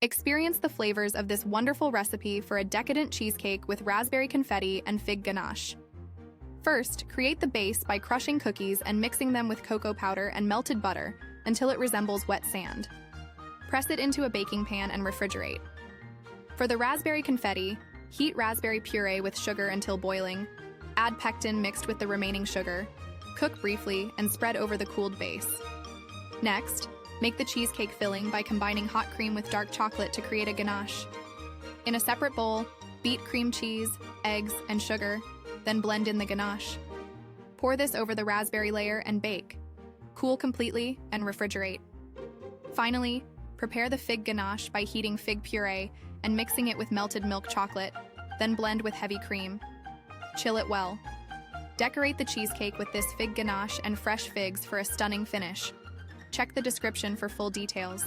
Experience the flavors of this wonderful recipe for a decadent cheesecake with raspberry confetti and fig ganache. First, create the base by crushing cookies and mixing them with cocoa powder and melted butter until it resembles wet sand. Press it into a baking pan and refrigerate. For the raspberry confetti, heat raspberry puree with sugar until boiling. Add pectin mixed with the remaining sugar. Cook briefly and spread over the cooled base. Next, make the cheesecake filling by combining hot cream with dark chocolate to create a ganache. In a separate bowl, beat cream cheese, eggs, and sugar, then blend in the ganache. Pour this over the raspberry layer and bake. Cool completely and refrigerate. Finally, prepare the fig ganache by heating fig puree and mixing it with melted milk chocolate, then blend with heavy cream. Chill it well. Decorate the cheesecake with this fig ganache and fresh figs for a stunning finish. Check the description for full details.